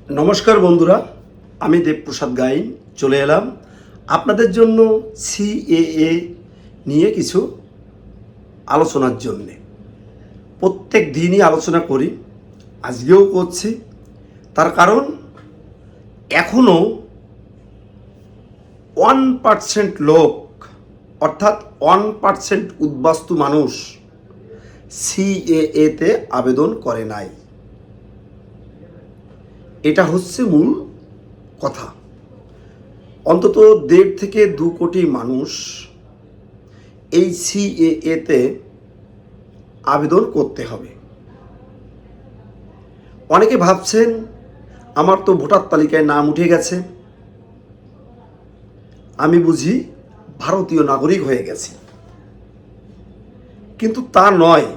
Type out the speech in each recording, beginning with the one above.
নমস্কার বন্ধুরা, আমি দেবপ্রসাদ গাইন চলে এলাম আপনাদের জন্য সিএএ নিয়ে কিছু আলোচনার জন্যে। প্রত্যেক দিনই আলোচনা করি, আজকেও করছি। তার কারণ এখনও 1% লোক, অর্থাৎ 1% উদ্বাস্তু মানুষ সিএএতে আবেদন করে নাই। এটা হচ্ছে মূল কথা। অন্তত 1.5 থেকে 2 কোটি মানুষ এই সিএএতে আবেদন করতে হবে। অনেকে ভাবছেন আমার তো ভোটার তালিকায় নাম উঠে গেছে, আমি বুঝি ভারতীয় নাগরিক হয়ে গেছি। কিন্তু তা নয়,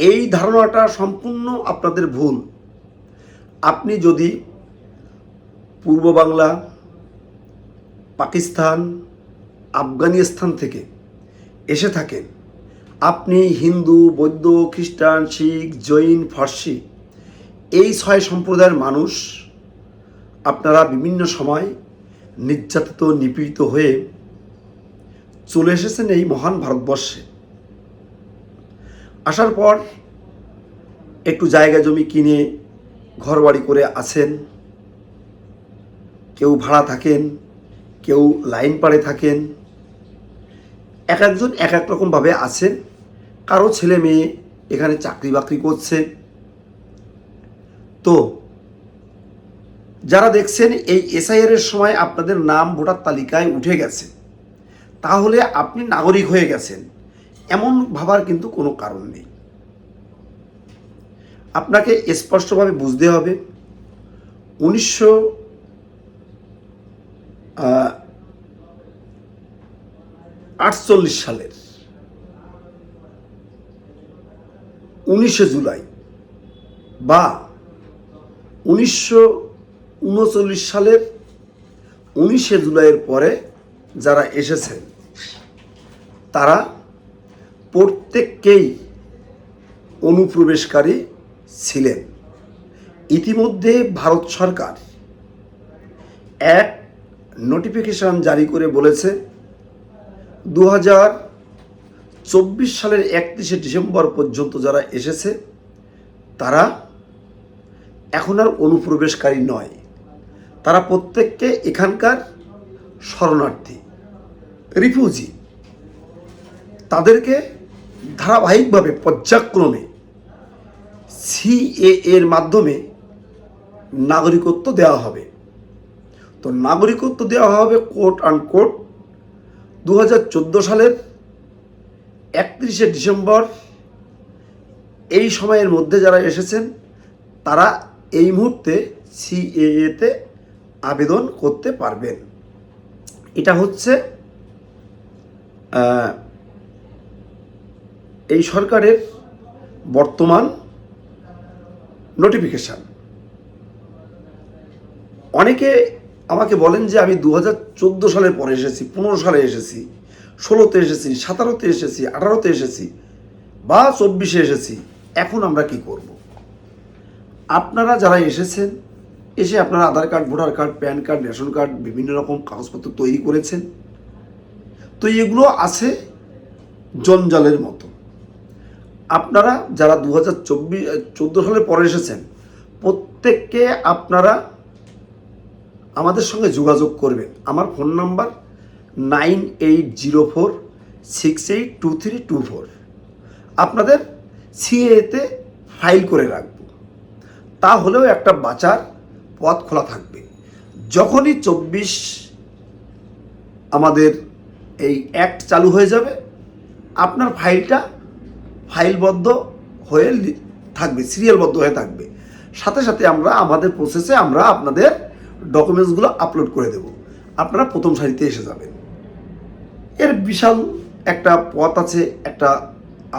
এই ধারণাটা সম্পূর্ণ আপনাদের ভুল। আপনি যদি পূর্ব বাংলা, পাকিস্তান, আফগানিস্তান থেকে এসে থাকেন, আপনি হিন্দু, বৌদ্ধ, খ্রিস্টান, শিখ, জৈন, ফার্সি এই 6 সম্প্রদায়ের মানুষ, আপনারা বিভিন্ন সময় নির্যাতিত, নিপীড়িত হয়ে চলে এসেছেন এই মহান ভারতবর্ষে। আসার পর একটু জায়গা জমি কিনে ঘরবাড়ি করে আছেন। কেউ ভাড়া থাকেন, কেউ লাইন পাড়ে থাকেন, এক একজন এক এক রকমভাবে আছেন। কারো ছেলে মেয়ে এখানে চাকরি বাকরি করছে। তো যারা দেখছেন এই এসআইআর এর সময় আপনাদের নাম ভোটার তালিকায় উঠে গেছে, তাহলে আপনি নাগরিক হয়ে গেছেন, এমন ভাবার কিন্তু কোনো কারণ নেই। আপনাকে স্পষ্টভাবে বুঝতে হবে 1948 সালের 19শে জুলাই বা 1939 সালের 19শে জুলাইয়ের পরে যারা এসেছেন তারা প্রত্যেককেই অনুপ্রবেশকারী ছিলেন। ইতিমধ্যে ভারত সরকার এক নোটিফিকেশন জারি করে বলেছে 2024 সালের 31শে ডিসেম্বর পর্যন্ত যারা এসেছে তারা এখন আর অনুপ্রবেশকারী নয়, তারা প্রত্যেককে এখানকার শরণার্থী, রিফিউজি। তাদেরকে ধারাবাহিকভাবে পর্যায়ক্রমে সিএএ এর মাধ্যমে নাগরিকত্ব দেওয়া হবে। তো নাগরিকত্ব দেওয়া হবে কোট আনকোট 2014 সালের 31শে ডিসেম্বর। এই সময়ের মধ্যে যারা এসেছেন তারা এই মুহূর্তে সিএএতে আবেদন করতে পারবেন। এটা হচ্ছে এই সরকারের বর্তমান নোটিফিকেশান। অনেকে আমাকে বলেন যে আমি 2014 সালের পরে এসেছি, 15 সালে এসেছি, 16তে এসেছি, 17তে এসেছি, 18তে এসেছি বা 24-এ এসেছি, এখন আমরা কি করব? আপনারা যারা এসেছেন, এসে আপনারা Aadhaar card, voter card, PAN card, ration card, বিভিন্ন রকম কাগজপত্র তৈরি করেছেন। তো এগুলো আছে জঞ্জালের মতো। আপনারা যারা 2014 সালের পরে এসেছেন প্রত্যেককে আপনারা আমাদের সঙ্গে যোগাযোগ করবেন। আমার ফোন নাম্বার 9804682324। আপনাদের সিএতে ফাইল করে রাখবো, তাহলেও একটা বাঁচার পথ খোলা থাকবে। যখনই 24 আমাদের এই অ্যাক্ট চালু হয়ে যাবে, আপনার ফাইলটা ফাইলবদ্ধ হয়ে থাকবে, সিরিয়ালবদ্ধ হয়ে থাকবে। সাথে সাথে আমরা আমাদের প্রসেসে আমরা আপনাদের ডকুমেন্টসগুলো আপলোড করে দেব, আপনারা প্রথম সারিতে এসে যাবেন। এর বিশাল একটা পথ আছে, একটা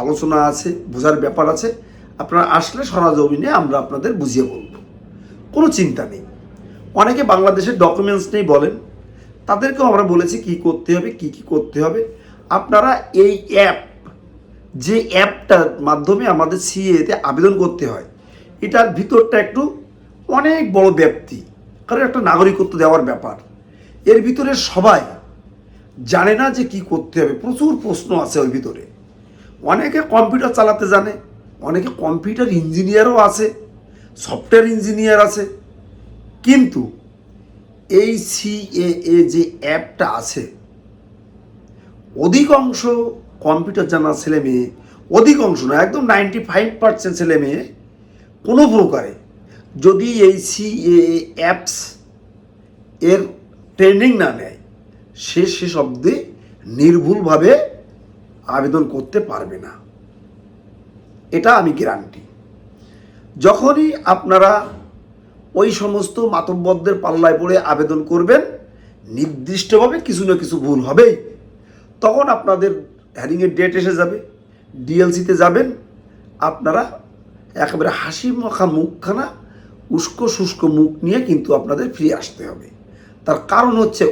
আলোচনা আছে, বোঝার ব্যাপার আছে। আপনারা আসলে সরজমিনে আমরা আপনাদের বুঝিয়ে বলব, কোনো চিন্তা নেই। অনেকে বাংলাদেশের ডকুমেন্টস নেই বলেন, তাদেরকেও আমরা বলেছি কি করতে হবে, কি কি করতে হবে। আপনারা এই যে অ্যাপটার মাধ্যমে আমাদের সিএতে আবেদন করতে হয়, এটার ভিতরটা একটু অনেক বড় ব্যাপ্তি, কারণ একটা নাগরিকত্ব দেওয়ার ব্যাপার। এর ভিতরে সবাই জানে না যে কি করতে হবে, প্রচুর প্রশ্ন আছে ওর ভিতরে। অনেকে কম্পিউটার চালাতে জানে, অনেকে কম্পিউটার ইঞ্জিনিয়ারও আছে, সফটওয়্যার ইঞ্জিনিয়ার আছে, কিন্তু এই সিএএ যে অ্যাপটা আছে, অধিকাংশ কম্পিউটার জানা ছেলে মেয়ে, অধিকাংশ না, একদম 95% ছেলে মেয়ে কোনো প্রকারে যদি এই সিএএ অ্যাপস এর ট্রেনিং না নেয়, সে অবধি নির্ভুলভাবে আবেদন করতে পারবে না। এটা আমি গ্যারান্টি। যখনই আপনারা ওই সমস্ত মাতব্বরদের পাল্লায় পড়ে আবেদন করবেন, নির্দিষ্টভাবে কিছু না কিছু ভুল হবেই। তখন আপনাদের হ্যারিংয়ের ডেট এসে যাবে, ডিএলসিতে যাবেন, আপনারা একেবারে হাসি মাখা মুখখানা, উস্কো শুষ্ক মুখ নিয়ে কিন্তু আপনাদের ফিরে আসতে হবে। তার কারণ হচ্ছে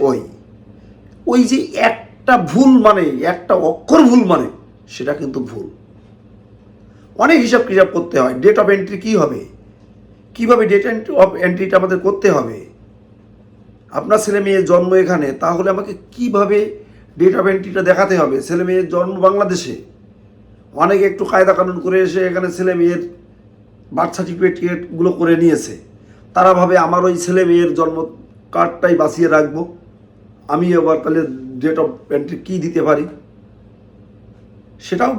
ওই যে একটা ভুল মানে, একটা অক্ষর ভুল মানে সেটা কিন্তু ভুল। অনেক হিসাব কিসাব করতে হয়। ডেট অফ এন্ট্রি কী হবে, কীভাবে ডেট অফ এন্ট্রিটা আমাদের করতে হবে। আপনার ছেলে মেয়ের জন্ম এখানে, তাহলে আমাকে কিভাবে ডেট অফ এন্ট্রিটা দেখাতে হবে। ছেলে মেয়ের জন্ম বাংলাদেশে, অনেকে একটু কায়দা কানুন করে এসে এখানে ছেলে মেয়ের বার্থ সার্টিফিকেটগুলো করে নিয়েছে। তারা ভাবে আমার ওই ছেলে মেয়ের জন্ম কার্ডটাই বাঁচিয়ে রাখবো, আমি এবার তাহলে ডেট অফ এন্ট্রি কী দিতে পারি, সেটাও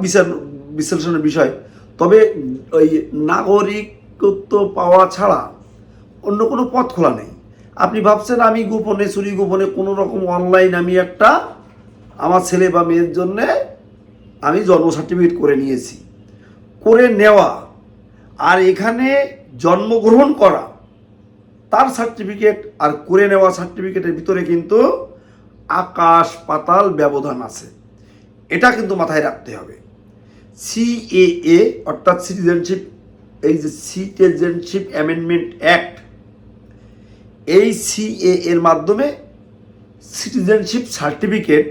বিশ্লেষণের বিষয়। তবে ওই নাগরিকত্ব পাওয়া ছাড়া অন্য কোনো পথ খোলা নেই। আপনি ভাবছেন আমি গোপনে চুরি গোপনে কোনো রকম অনলাইন আমি একটা আমার ছেলে বা মেয়ের জন্যে আমি জন্ম সার্টিফিকেট করে নিয়েছি, করে নেওয়া আর এখানে জন্মগ্রহণ করা তার সার্টিফিকেট আর করে নেওয়া সার্টিফিকেটের ভিতরে কিন্তু আকাশ পাতাল ব্যবধান আছে। এটা কিন্তু মাথায় রাখতে হবে। সিএএ অর্থাৎ সিটিজেনশিপ, এই যে সিটিজেনশিপ অ্যামেন্ডমেন্ট অ্যাক্ট, এই সিএএ এর মাধ্যমে সিটিজেনশিপ সার্টিফিকেট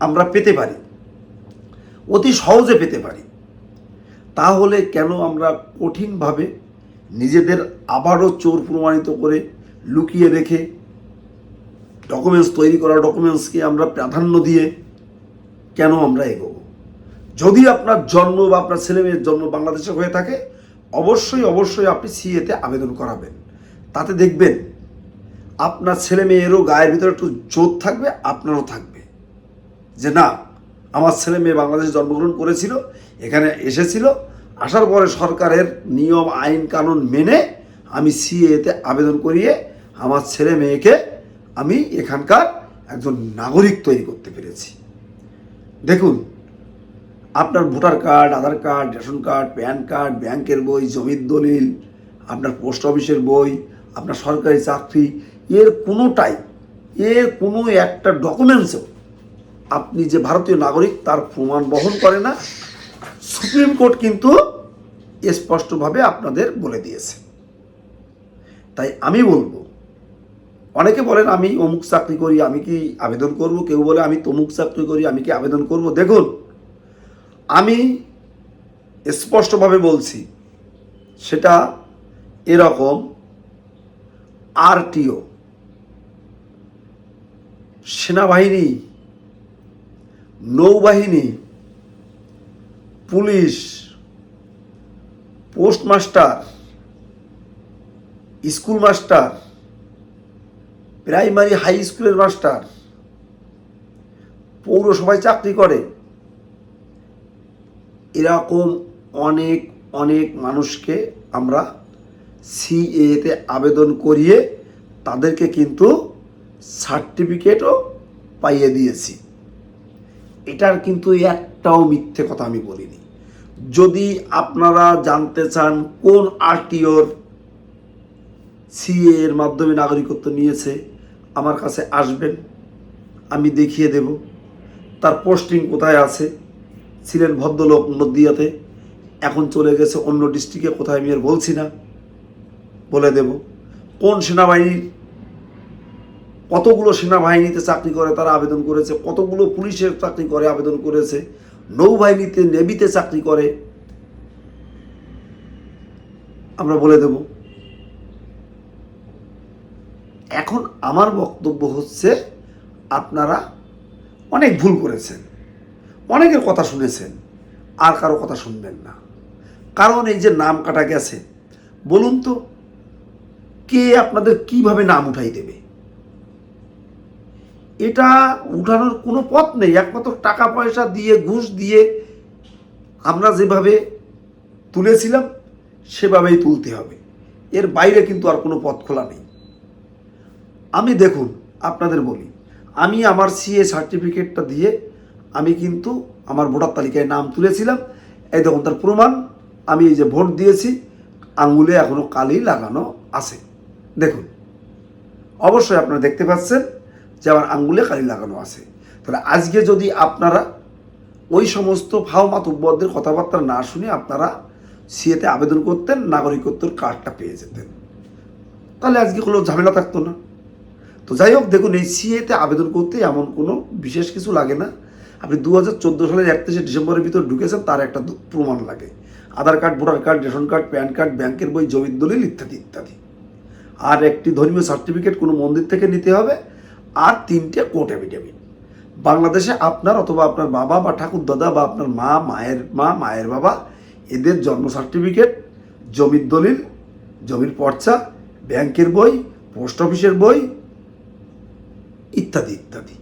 আমরা পেতে পারি, অতি সহজে পেতে পারি। তাহলে কেন আমরা কঠিনভাবে নিজেদের আবারও চোর প্রমাণিত করে লুকিয়ে রেখে ডকুমেন্টস তৈরি করা ডকুমেন্টসকে আমরা প্রাধান্য দিয়ে কেন আমরা এগোবো? যদি আপনার জন্ম বা আপনার ছেলে মেয়ের জন্ম বাংলাদেশে হয়ে থাকে, অবশ্যই আপনি সিএতে আবেদন করাবেন। তাতে দেখবেন আপনার ছেলে মেয়েরও গায়ের ভিতরে একটু জোর থাকবে, আপনারও থাকবে যে না, আমার ছেলে মেয়ে বাংলাদেশে জন্মগ্রহণ করেছিল, এখানে এসেছিল, আসার পরে সরকারের নিয়ম আইন কানুন মেনে আমি সিএতে আবেদন করিয়ে আমার ছেলে মেয়েকে আমি এখানকার একজন নাগরিক তৈরি করতে পেরেছি। দেখুন, আপনার voter card, Aadhaar card, ration card, PAN card, ব্যাংকের বই, জমির দলিল, আপনার পোস্ট অফিসের বই, আপনার সরকারি চাকরি, এর কোনো একটা ডকুমেন্টসও আপনি যে ভারতীয় নাগরিক তার প্রমাণ বহন করে না। সুপ্রিম কোর্ট কিন্তু স্পষ্টভাবে আপনাদের বলে দিয়েছে। তাই আমি বলবো, অনেকে বলেন আমি অমুক চাকরি করি, আমি কি আবেদন করব, কেউ বলে আমি তমুক চাকরি করি, আমি কি আবেদন করব। দেখুন, আমি স্পষ্টভাবে বলছি, সেটা এরকম আরটিও, সেনাবাহিনী, নৌবাহিনী, police, postmaster, school master, primary high স্কুলের মাস্টার, পৌরসভায় চাকরি করে, এরকম অনেক মানুষকে আমরা সিএতে আবেদন করিয়ে তাদেরকে কিন্তু সার্টিফিকেটও পাইয়ে দিয়েছি। এটার কিন্তু একটাও মিথ্যে কথা আমি বলিনি। যদি আপনারা জানতে চান কোন আরটিওর সিএ এর মাধ্যমে নাগরিকত্ব নিয়েছে, আমার কাছে আসবেন, আমি দেখিয়ে দেব। তার পোস্টিং কোথায় আছে, ছিলেন ভদ্রলোক নদিয়াতে, এখন চলে গেছে অন্য ডিস্ট্রিক্টে, কোথায় আমি আর বলছি না, বলে দেব। কোন সেনাবাহিনীর, কতগুলো সেনাবাহিনীতে চাকরি করে তারা আবেদন করেছে, কতগুলো পুলিশের চাকরি করে আবেদন করেছে, নৌবাহিনীতে, নেভিতে চাকরি করে, আমরা বলে দেব। এখন আমার বক্তব্য হচ্ছে, আপনারা অনেক ভুল করেছেন, অনেকের কথা শুনেছেন, আর কারো কথা শুনবেন না। কারণ এই যে নাম কাটা গেছে, বলুন তো কে আপনাদের কিভাবে নাম উঠাই দেবে? এটা উঠানোর কোনো পথ নেই, একমাত্র টাকা পয়সা দিয়ে, ঘুষ দিয়ে আমরা যেভাবে তুলেছিলাম সেভাবেই তুলতে হবে। এর বাইরে কিন্তু আর কোনো পথ খোলা নেই। আমি দেখুন, আপনাদের বলি, আমি আমার সিএ সার্টিফিকেটটা দিয়ে আমি কিন্তু আমার ভোটার তালিকায় নাম তুলেছিলাম। এই দেখুন তার প্রমাণ, আমি এই যে ভোট দিয়েছি, আঙুলে এখনো কালি লাগানো আছে। দেখুন, অবশ্যই আপনারা দেখতে পাচ্ছেন যে আমার আঙ্গুলে কালি লাগানো আছে। তাহলে আজকে যদি আপনারা ওই সমস্ত ফাও মাতুব্বরদের কথাবার্তা না শুনে আপনারা সিএতে আবেদন করতেন, নাগরিকত্বর কার্ডটা পেয়ে যেতেন, তাহলে আজকে কোনো ঝামেলা থাকতো না। তো যাই হোক, দেখুন এই সিএতে আবেদন করতে এমন কোনো বিশেষ কিছু লাগে না। আপনি 2014 সালের 31শে ডিসেম্বরের ভিতর ঢুকেছেন, তার একটা প্রমাণ লাগে, Aadhaar card, voter card, ration card, PAN card, ব্যাংকের বই, জমির দলিল ইত্যাদি ইত্যাদি। আর একটি ধর্মীয় সার্টিফিকেট কোনো মন্দির থেকে নিতে হবে, আর 3টে কোর্ট অ্যাফিডেভিট। বাংলাদেশে আপনার অথবা আপনার বাবা বা ঠাকুর দাদা বা আপনার মা, মায়ের মা, মায়ের বাবা, এদের জন্ম সার্টিফিকেট, জমির দলিল, জমির পর্চা, ব্যাংকের বই, পোস্ট অফিসের বই ইত্যাদি ইত্যাদি,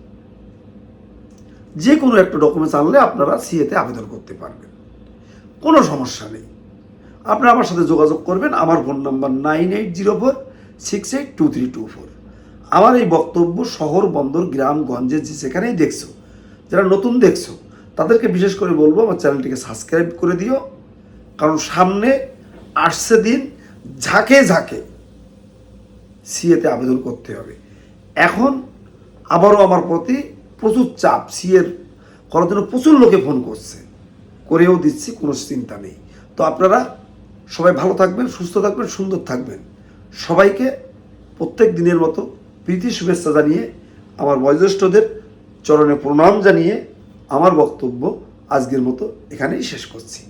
যে কোনো একটা ডকুমেন্টস আনলে আপনারা সিএতে আবেদন করতে পারবেন, কোনো সমস্যা নেই। আপনারা আমার সাথে যোগাযোগ করবেন। আমার ফোন নাম্বার 9804682324। আমার এই বক্তব্য শহর, বন্দর, গ্রাম, গঞ্জে যে যেখানেই দেখছো, যারা নতুন দেখছো তাদেরকে বিশেষ করে বলবো আমার চ্যানেলটিকে সাবস্ক্রাইব করে দিও। কারণ সামনে আসছে দিন, ঝাঁকে ঝাঁকে সিএতে আবেদন করতে হবে। এখন আবারও আমার প্রতি প্রচুর চাপ, সিএর করার জন্য প্রচুর লোকে ফোন করছে, করেও দিচ্ছি, কোনো চিন্তা নেই। তো আপনারা সবাই ভালো থাকবেন, সুস্থ থাকবেন, সুন্দর থাকবেন। সবাইকে প্রত্যেক দিনের মতো প্রীতি শুভেচ্ছা জানিয়ে, আমার বয়োজ্যেষ্ঠদের চরণে প্রণাম জানিয়ে আমার বক্তব্য আজকের মতো এখানেই শেষ করছি।